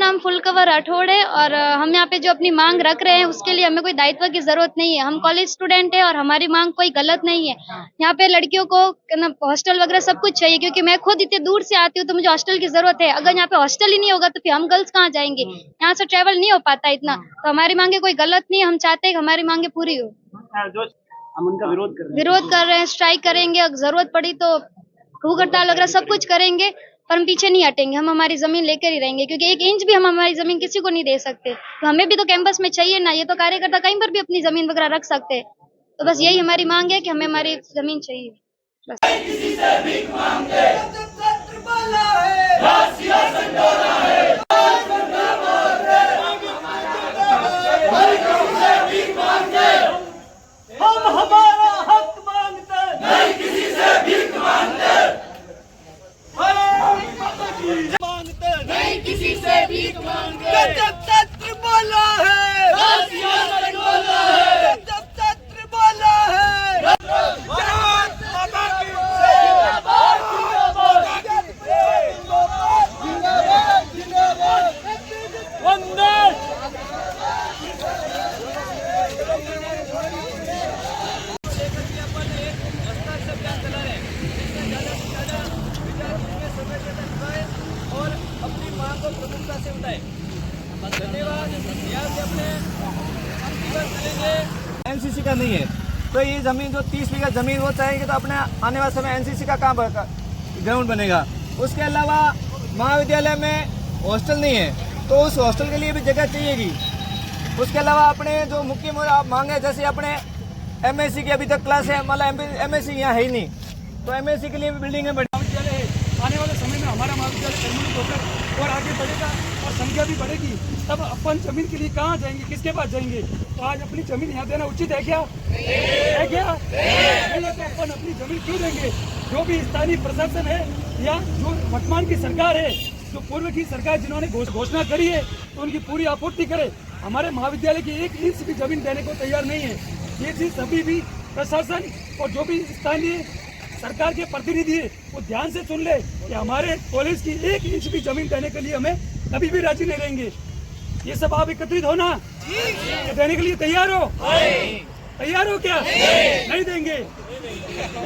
नाम फुलकवर राठौड़ है और हम यहाँ पे जो अपनी मांग रख रहे हैं उसके लिए हमें कोई दायित्व की जरूरत नहीं है। हम कॉलेज स्टूडेंट है और हमारी मांग कोई गलत नहीं है। यहाँ पे लड़कियों को हॉस्टल वगैरह सब कुछ चाहिए, क्योंकि मैं खुद इतने दूर से आती हूँ तो मुझे हॉस्टल की जरूरत है। अगर यहाँ पे हॉस्टल ही नहीं होगा तो फिर हम गर्ल्स कहाँ जाएंगे, यहाँ से ट्रेवल नहीं हो पाता इतना। तो हमारी मांगे कोई गलत नहीं है, हम चाहते हैं कि हमारी मांगे पूरी हो। हम उनका विरोध कर रहे हैं, स्ट्राइक करेंगे, अगर जरूरत पड़ी तो भूख हड़ताल वगैरह सब कुछ करेंगे, पर हम पीछे नहीं हटेंगे। हम हमारी जमीन लेकर ही रहेंगे, क्योंकि 1 इंच भी हम हमारी जमीन किसी को नहीं दे सकते। तो हमें भी तो कैंपस में चाहिए ना, ये तो कार्यकर्ता कहीं पर भी अपनी जमीन वगैरह रख सकते हैं। तो बस यही हमारी मांग है कि हमें हमारी जमीन चाहिए। एनसीसी का नहीं है तो ये जमीन जो 30 बीघा जमीन वो चाहेगी तो अपने आने वाले समय एनसीसी का कहाँ ग्राउंड बनेगा। उसके अलावा महाविद्यालय में हॉस्टल नहीं है तो उस हॉस्टल के लिए भी जगह चाहिएगी। उसके अलावा अपने जो मुख्य मांग है, जैसे अपने एमएससी की अभी तक क्लास है, मतलब एमएससी यहाँ है ही नहीं, तो एमएससी के लिए भी बिल्डिंग है। महाविद्यालय है, आने वाले समय में हमारा महाविद्यालय कर्मण्य होकर और आगे बढ़ेगा और संख्या भी बढ़ेगी। तब अपन जमीन के लिए कहाँ जाएंगे, किसके पास जाएंगे? तो आज अपनी जमीन यहाँ देना उचित है क्या? है क्या? नहीं, तो अपन अपनी जमीन क्यों देंगे? जो भी स्थानीय प्रशासन है या जो वर्तमान की सरकार है, जो पूर्व की सरकार जिन्होंने घोषणा करी है, तो उनकी पूरी आपूर्ति करे। हमारे महाविद्यालय की 1 इंच भी जमीन देने को तैयार नहीं है। ये चीज सभी भी प्रशासन और जो भी स्थानीय सरकार के प्रतिनिधि है वो ध्यान से सुन ले कि हमारे कॉलेज की 1 इंच भी जमीन देने के लिए हमें कभी भी राजी नहीं रहेंगे। ये सब आप एकत्रित हो ना, देने के लिए तैयार हो? तैयार हो क्या? नहीं देंगे,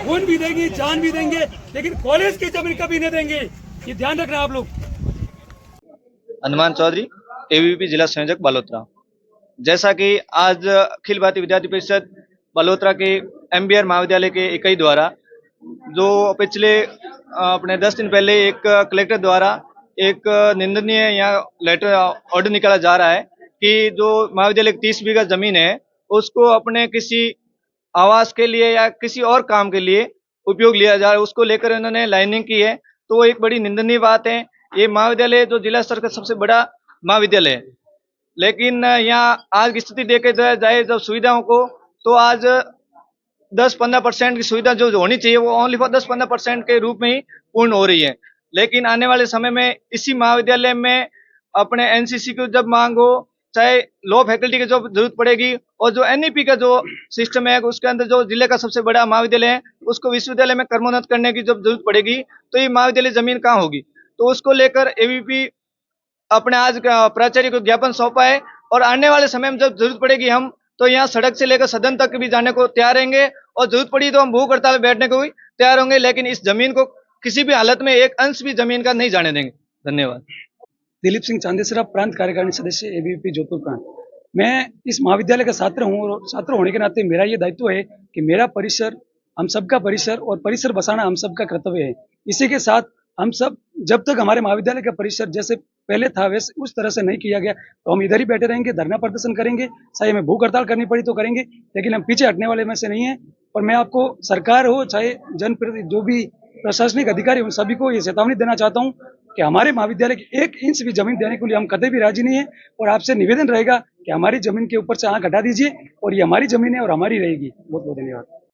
खून भी देंगे, जान भी देंगे, लेकिन कॉलेज की जमीन कभी नहीं देंगे। ये ध्यान रखना आप लोग। हनुमान चौधरी, एबीवीपी जिला संयोजक बलोत्रा। जैसा कि आज अखिल भारतीय विद्यार्थी परिषद बलोत्रा के एमबीआर महाविद्यालय के इकाई द्वारा जो पिछले अपने 10 दिन पहले एक कलेक्टर द्वारा एक निंदनीय यहाँ लेटर ऑर्डर निकाला जा रहा है कि जो महाविद्यालय की 30 बीघा जमीन है उसको अपने किसी आवास के लिए या किसी और काम के लिए उपयोग लिया जा रहा है, उसको लेकर इन्होंने लाइनिंग की है। तो वो एक बड़ी निंदनीय बात है। ये महाविद्यालय जो जिला स्तर का सबसे बड़ा महाविद्यालय है, लेकिन यहाँ आज की स्थिति देखे जाए जब सुविधाओं को, तो आज 10-15% की सुविधा जो होनी चाहिए वो ओनली फॉर 10-15% के रूप में ही पूर्ण हो रही है। लेकिन आने वाले समय में इसी महाविद्यालय में अपने एनसीसी की जब मांग हो, चाहे लॉ फैकल्टी की जो जरूरत पड़ेगी, और जो एनईपी का जो सिस्टम है उसके अंदर जो जिले का सबसे बड़ा महाविद्यालय है उसको विश्वविद्यालय में क्रमोन्नत करने की जब जरूरत पड़ेगी तो ये महाविद्यालय जमीन कहाँ होगी। तो उसको लेकर एबीवीपी अपने आज प्राचार्य को ज्ञापन सौंपा है और आने वाले समय में जब जरूरत पड़ेगी हम तो यहाँ सड़क से लेकर सदन तक भी जाने को तैयार रहेंगे, और जरूरत पड़ी तो हम भूख हड़ताल बैठने को भी तैयार होंगे, लेकिन इस जमीन को किसी भी हालत में 1 अंश भी जमीन का नहीं जाने देंगे। धन्यवाद। दिलीप सिंह चांदेसरा, प्रांत कार्यकारिणी सदस्य, एबीवीपी जोधपुर प्रांत। मैं इस महाविद्यालय का छात्र हूँ और छात्र होने के नाते मेरा ये दायित्व है कि मेरा परिसर हम सबका परिसर और परिसर बसाना हम सबका कर्तव्य है। इसी के साथ हम सब जब तक हमारे महाविद्यालय का परिसर जैसे पहले था वैसे उस तरह से नहीं किया गया तो हम इधर ही बैठे रहेंगे, धरना प्रदर्शन करेंगे, चाहे हमें भूख हड़ताल करनी पड़ी तो करेंगे, लेकिन हम पीछे हटने वाले में से नहीं है। और मैं आपको सरकार हो चाहे जनप्रतिनिधि जो भी प्रशासनिक अधिकारी उन सभी को ये चेतावनी देना चाहता हूँ कि हमारे महाविद्यालय की 1 इंच भी जमीन देने के लिए हम कभी भी राजी नहीं है। और आपसे निवेदन रहेगा कि हमारी जमीन के ऊपर से आंख हटा दीजिए और ये हमारी जमीन है और हमारी रहेगी। बहुत बहुत धन्यवाद।